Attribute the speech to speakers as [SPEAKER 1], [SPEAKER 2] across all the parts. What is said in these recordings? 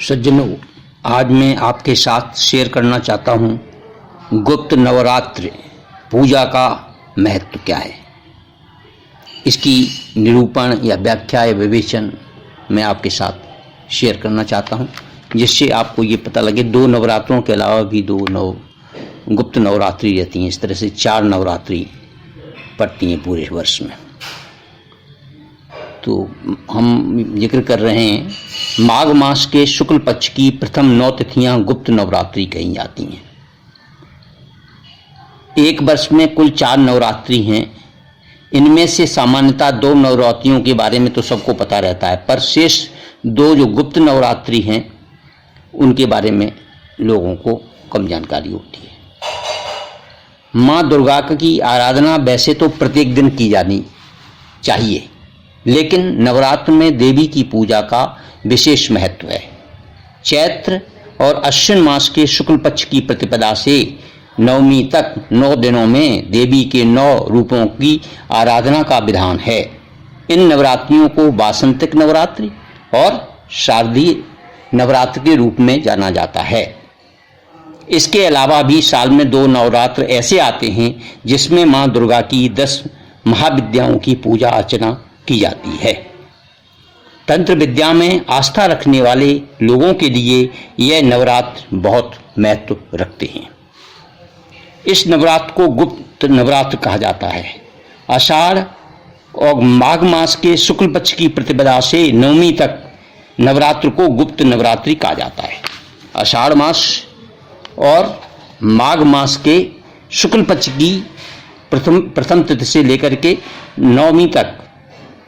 [SPEAKER 1] सज्जनों, आज मैं आपके साथ शेयर करना चाहता हूँ गुप्त नवरात्र पूजा का महत्व क्या है। इसकी निरूपण या व्याख्या या विवेचन मैं आपके साथ शेयर करना चाहता हूँ, जिससे आपको ये पता लगे। 2 नवरात्रों के अलावा भी 2 गुप्त नवरात्रि रहती हैं। इस तरह से 4 नवरात्रि पड़ती हैं पूरे वर्ष में। तो हम जिक्र कर रहे हैं माघ मास के शुक्ल पक्ष की प्रथम 9 तिथियां गुप्त नवरात्रि कही जाती हैं। एक वर्ष में कुल 4 नवरात्रि हैं। इनमें से सामान्यतः 2 नवरात्रियों के बारे में तो सबको पता रहता है, पर शेष 2 जो गुप्त नवरात्रि हैं उनके बारे में लोगों को कम जानकारी होती है। माँ दुर्गा की आराधना वैसे तो प्रत्येक दिन की जानी चाहिए, लेकिन नवरात्र में देवी की पूजा का विशेष महत्व है। चैत्र और अश्विन मास के शुक्ल पक्ष की प्रतिपदा से नवमी तक 9 दिनों में देवी के 9 रूपों की आराधना का विधान है। इन नवरात्रियों को वासंतिक नवरात्रि और शारदीय नवरात्र के रूप में जाना जाता है। इसके अलावा भी साल में 2 नवरात्र ऐसे आते हैं जिसमें माँ दुर्गा की 10 महाविद्याओं की पूजा अर्चना की जाती है। तंत्र विद्या में आस्था रखने वाले लोगों के लिए यह नवरात्र बहुत महत्व रखते हैं। इस नवरात्र को गुप्त नवरात्र कहा जाता है। आषाढ़ और माघ मास के शुक्ल पक्ष की प्रतिपदा से नवमी तक नवरात्र को गुप्त नवरात्रि कहा जाता है। आषाढ़ मास और माघ मास के शुक्ल पक्ष की प्रथम तिथि से लेकर के नवमी तक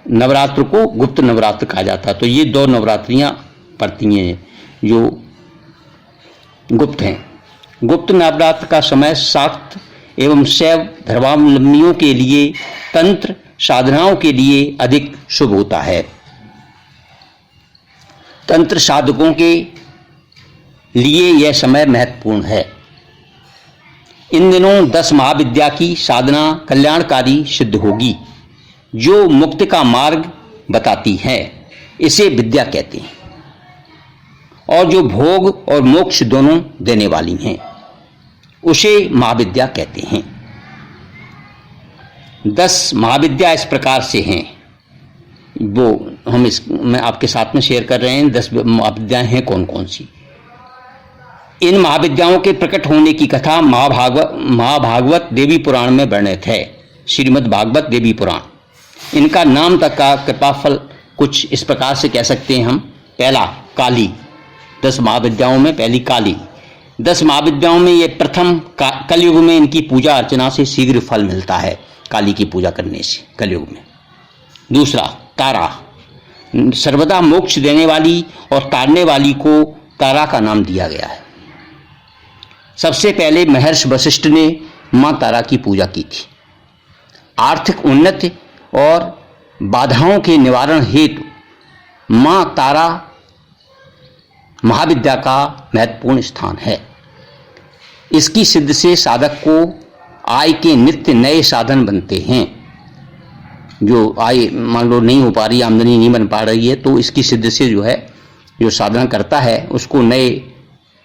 [SPEAKER 1] नवरात्र को गुप्त नवरात्र कहा जाता है। तो ये 2 नवरात्रियां पड़ती हैं जो गुप्त हैं। गुप्त नवरात्र का समय शाक्त एवं शैव धर्मावलंबियों के लिए तंत्र साधनाओं के लिए अधिक शुभ होता है। तंत्र साधकों के लिए यह समय महत्वपूर्ण है। इन दिनों 10 महाविद्या की साधना कल्याणकारी सिद्ध होगी, जो मुक्ति का मार्ग बताती है, इसे विद्या कहते हैं, और जो भोग और मोक्ष दोनों देने वाली हैं उसे महाविद्या कहते हैं। 10 महाविद्या इस प्रकार से हैं, वो मैं आपके साथ में शेयर कर रहे हैं। 10 महाविद्याएं हैं कौन कौन सी। इन महाविद्याओं के प्रकट होने की कथा महाभागवत देवी पुराण में वर्णित है। श्रीमद् भागवत देवी पुराण। इनका नाम तक का कृपाफल कुछ इस प्रकार से कह सकते हैं हम। पहला काली, 10 महाविद्याओं में पहली काली। 10 महाविद्याओं में ये प्रथम कलयुग में इनकी पूजा अर्चना से शीघ्र फल मिलता है, काली की पूजा करने से कलयुग में। दूसरा तारा, सर्वदा मोक्ष देने वाली और तारने वाली को तारा का नाम दिया गया है। सबसे पहले महर्षि वशिष्ठ ने माँ तारा की पूजा की थी। आर्थिक उन्नति और बाधाओं के निवारण हेतु माँ तारा महाविद्या का महत्वपूर्ण स्थान है। इसकी सिद्ध से साधक को आय के नित्य नए साधन बनते हैं। जो आय मान लो नहीं हो पा रही, आमदनी नहीं बन पा रही है, तो इसकी सिद्ध से जो है जो साधना करता है उसको नए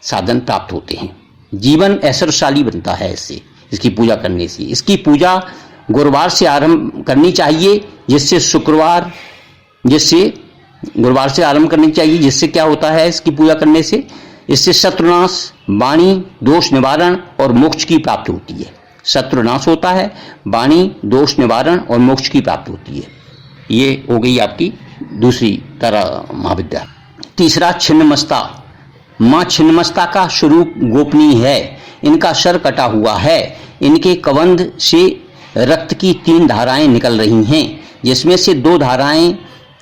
[SPEAKER 1] साधन प्राप्त होते हैं। जीवन ऐश्वर्यशाली बनता है इससे, इसकी पूजा करने से। इसकी पूजा गुरुवार से आरंभ करनी चाहिए, जिससे गुरुवार से आरंभ करनी चाहिए। जिससे क्या होता है इसकी पूजा करने से, इससे शत्रुनाश, वाणी दोष निवारण और मोक्ष की प्राप्ति होती है। शत्रुनाश होता है, वाणी दोष निवारण और मोक्ष की प्राप्ति होती है। ये हो गई आपकी दूसरी तरह महाविद्या। तीसरा छिन्नमस्ता। माँ छिन्नमस्ता का स्वरूप गोपनीय है। इनका सर कटा हुआ है। इनके कबंध से रक्त की 3 धाराएं निकल रही हैं, जिसमें से 2 धाराएं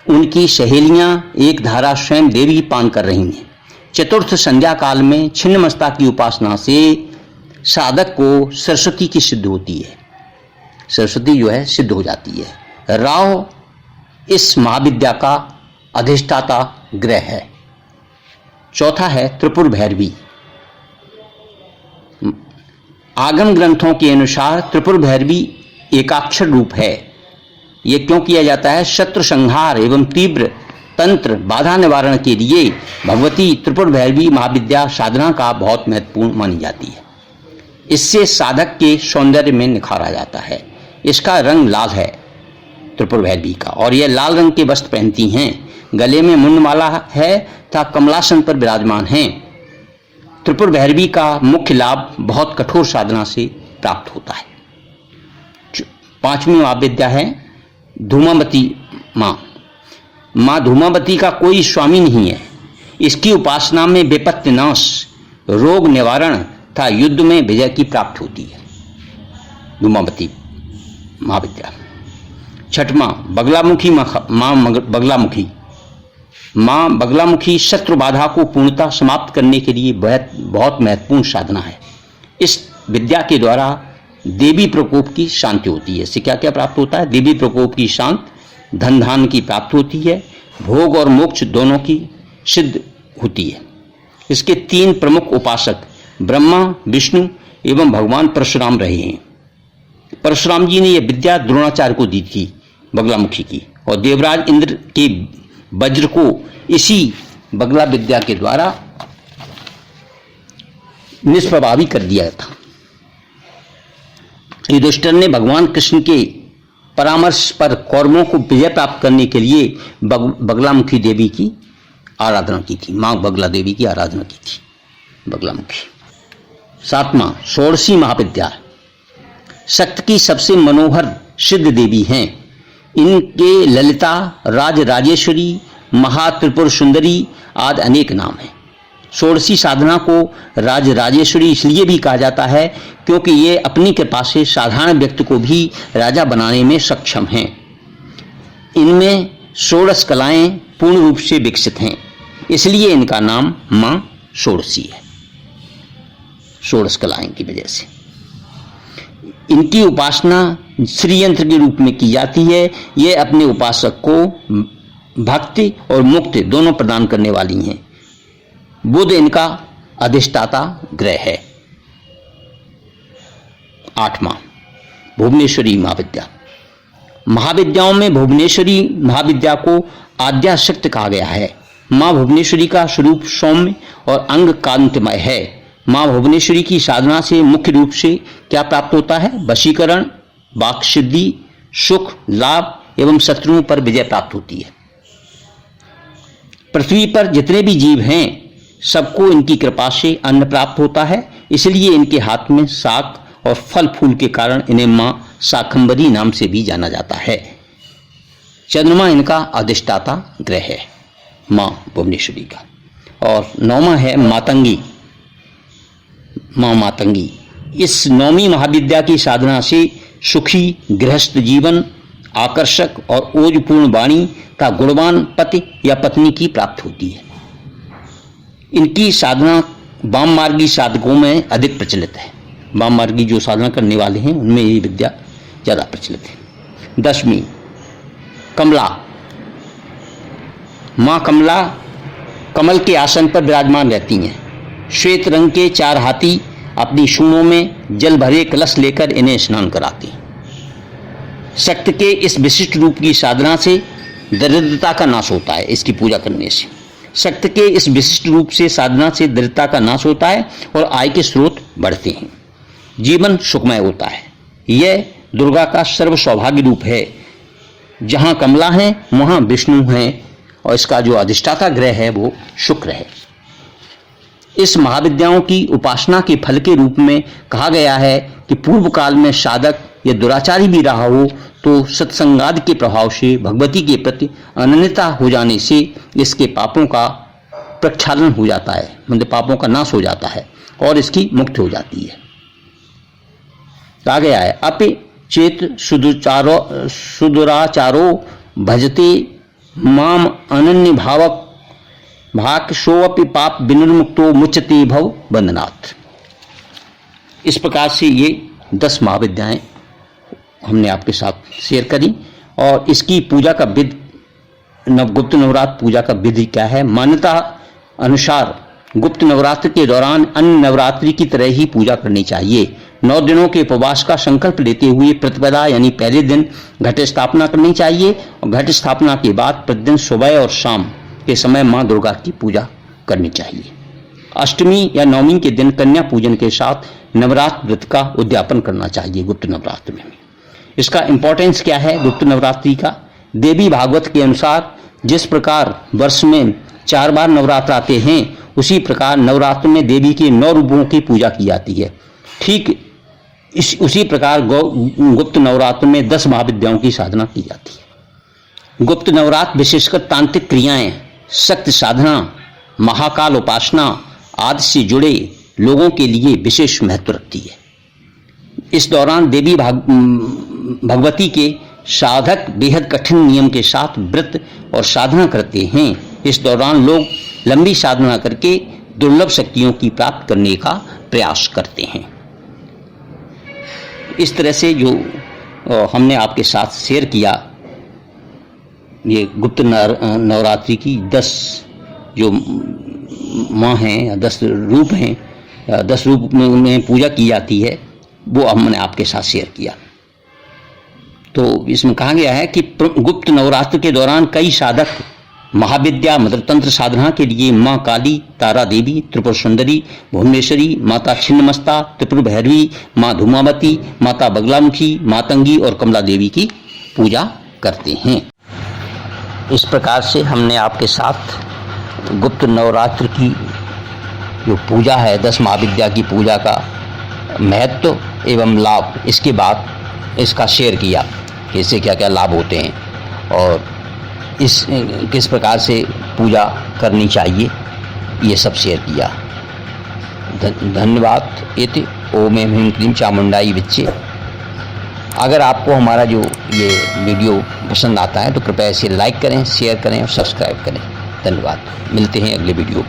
[SPEAKER 1] उनकी सहेलियां, 1 धारा स्वयं देवी पान कर रही हैं। चतुर्थ संध्या काल में छिन्नमस्ता की उपासना से साधक को सरस्वती की सिद्ध होती है। सरस्वती जो है सिद्ध हो जाती है। राहु इस महाविद्या का अधिष्ठाता ग्रह है। चौथा है त्रिपुर भैरवी। आगम ग्रंथों के अनुसार त्रिपुर भैरवी एकाक्षर रूप है। ये क्यों किया जाता है? शत्रु संहार एवं तीव्र तंत्र बाधा निवारण के लिए भगवती त्रिपुर भैरवी महाविद्या साधना का बहुत महत्वपूर्ण मानी जाती है। इससे साधक के सौंदर्य में निखार आ जाता है। इसका रंग लाल है त्रिपुर भैरवी का, और यह लाल रंग के वस्त्र पहनती हैं। गले में मुंडमाला है तथा कमलासन पर विराजमान हैं। त्रिपुर भैरवी का मुख्य लाभ बहुत कठोर साधना से प्राप्त होता है। 5वीं महाविद्या है धूमावती माँ। माँ धूमावती का कोई स्वामी नहीं है। इसकी उपासना में विपत्ति नाश, रोग निवारण तथा युद्ध में विजय की प्राप्ति होती है। धूमावती महाविद्या। 6वां बगलामुखी माँ बगलामुखी। माँ बगलामुखी शत्रु बाधा को पूर्णतः समाप्त करने के लिए बहुत महत्वपूर्ण साधना है। इस विद्या के द्वारा देवी प्रकोप की शांति होती है। इससे क्या क्या प्राप्त होता है? देवी प्रकोप की शांति, धन धान की प्राप्ति होती है, भोग और मोक्ष दोनों की सिद्ध होती है। इसके 3 प्रमुख उपासक ब्रह्मा, विष्णु एवं भगवान परशुराम रहे हैं। परशुराम जी ने यह विद्या द्रोणाचार्य को दी थी बगलामुखी की, और देवराज इंद्र के वज्र को इसी बगला विद्या के द्वारा निष्प्रभावी कर दिया था। युधिष्ठिर ने भगवान कृष्ण के परामर्श पर कौरवों को विजय प्राप्त करने के लिए बगलामुखी देवी की आराधना की थी। मां बगला देवी की आराधना की थी बगलामुखी। 7वां षोडशी महाविद्या। शक्ति की सबसे मनोहर सिद्ध देवी हैं। इनके ललिता, राज राजेश्वरी, महात्रिपुर सुंदरी आदि अनेक नाम हैं। षोडशी साधना को राज राजेश्वरी इसलिए भी कहा जाता है क्योंकि ये अपनी कृपा से साधारण व्यक्ति को भी राजा बनाने में सक्षम हैं। इनमें षोडश कलाएं पूर्ण रूप से विकसित हैं, इसलिए इनका नाम मां षोडशी है, षोडश कलाएं की वजह से। इनकी उपासना श्रीयंत्र के रूप में की जाती है। ये अपने उपासक को भक्ति और मुक्ति दोनों प्रदान करने वाली हैं। बुध इनका अधिष्ठाता ग्रह है। 8वां भुवनेश्वरी महाविद्या। महाविद्याओं में भुवनेश्वरी महाविद्या को आद्याशक्ति कहा गया है। मां भुवनेश्वरी का स्वरूप सौम्य और अंग कांतिमय है। मां भुवनेश्वरी की साधना से मुख्य रूप से क्या प्राप्त होता है? वशीकरण, वाक् सिद्धि, सुख, लाभ एवं शत्रुओं पर विजय प्राप्त होती है। पृथ्वी पर जितने भी जीव हैं सबको इनकी कृपा से अन्न प्राप्त होता है, इसलिए इनके हाथ में शाक और फल फूल के कारण इन्हें मां शाकंभरी नाम से भी जाना जाता है। चंद्रमा इनका अधिष्ठाता ग्रह है मां भुवनेश्वरी का। और 9वां है मातंगी, मां मातंगी। इस 9वीं महाविद्या की साधना से सुखी गृहस्थ जीवन, आकर्षक और ओजपूर्ण वाणी का गुणवान पति या पत्नी की प्राप्ति होती है। इनकी साधना वाम मार्गी साधकों में अधिक प्रचलित है। वाम मार्गी जो साधना करने वाले हैं उनमें ये विद्या ज्यादा प्रचलित है। 10वीं कमला। मां कमला कमल के आसन पर विराजमान रहती हैं। श्वेत रंग के 4 हाथी अपनी सूंडों में जल भरे कलश लेकर इन्हें स्नान कराते हैं। शक्ति के इस विशिष्ट रूप की साधना से दरिद्रता का नाश होता है। इसकी पूजा करने से शक्ति के इस विशिष्ट रूप से साधना से दरिद्रता का नाश होता है और आय के स्रोत बढ़ते हैं। जीवन सुखमय होता है। यह दुर्गा का सर्व सौभाग्य रूप है। जहां कमला है वहां विष्णु है, और इसका जो अधिष्ठाता ग्रह है वो शुक्र है। इस महाविद्याओं की उपासना के फल के रूप में कहा गया है कि पूर्व काल में साधक या दुराचारी भी रहा हो तो सत्संगादि के प्रभाव से भगवती के प्रति अनन्यता हो जाने से इसके पापों का प्रक्षालन हो जाता है, मतलब पापों का नाश हो जाता है और इसकी मुक्ति हो जाती है। कहा गया है अपि चेत सुदुराचारो भजते माम अनन्य भावक भाक सोअपि पाप विनिर्मुक्तो मुच्यते भव बंधनात्। इस प्रकार से ये 10 महाविद्याएं हमने आपके साथ शेयर करी। और इसकी पूजा का विधि, गुप्त नवरात्र पूजा का विधि क्या है? मान्यता अनुसार गुप्त नवरात्र के दौरान अन्य नवरात्रि की तरह ही पूजा करनी चाहिए। 9 दिनों के उपवास का संकल्प लेते हुए प्रतिपदा यानी पहले दिन घट स्थापना करनी चाहिए और घट स्थापना के बाद प्रतिदिन सुबह और शाम के समय मां दुर्गा की पूजा करनी चाहिए। अष्टमी या नवमी के दिन कन्या पूजन के साथ नवरात्र व्रत का उद्यापन करना चाहिए गुप्त नवरात्र में। इसका इंपॉर्टेंस क्या है गुप्त नवरात्रि का? देवी भागवत के अनुसार जिस प्रकार वर्ष में 4 बार नवरात्र आते हैं, उसी प्रकार नवरात्र में देवी के 9 रूपों की पूजा की जाती है। ठीक उसी प्रकार गुप्त नवरात्र में 10 महाविद्याओं की साधना की जाती है। गुप्त नवरात्र विशेषकर तांत्रिक क्रियाएं, शक्ति साधना, महाकाल उपासना आदि से जुड़े लोगों के लिए विशेष महत्व रखती है। इस दौरान देवी भगवती के साधक बेहद कठिन नियम के साथ व्रत और साधना करते हैं। इस दौरान लोग लंबी साधना करके दुर्लभ शक्तियों की प्राप्त करने का प्रयास करते हैं। इस तरह से जो हमने आपके साथ शेयर किया, ये गुप्त नवरात्रि की 10 जो माँ हैं या 10 रूप हैं, 10 रूप में पूजा की जाती है, वो हमने आपके साथ शेयर किया। तो इसमें कहा गया है कि गुप्त नवरात्र के दौरान कई साधक महाविद्या मतलब तंत्र साधना के लिए माँ काली, तारा देवी, त्रिपुर सुंदरी, भुवनेश्वरी, माता छिन्नमस्ता, त्रिपुर भैरवी, माँ धूमावती, माता बगलामुखी, मातंगी और कमला देवी की पूजा करते हैं। इस प्रकार से हमने आपके साथ गुप्त नवरात्र की जो पूजा है, 10 महाविद्या की पूजा का महत्व एवं लाभ, इसके बाद इसका शेयर किया कि इससे क्या क्या लाभ होते हैं और किस प्रकार से पूजा करनी चाहिए, ये सब शेयर किया। धन्यवाद। इति ओम ऐं ह्रीं क्लीं चामुंडाई विच्चे। अगर आपको हमारा जो ये वीडियो पसंद आता है तो कृपया इसे लाइक करें, शेयर करें और सब्सक्राइब करें। धन्यवाद। मिलते हैं अगले वीडियो।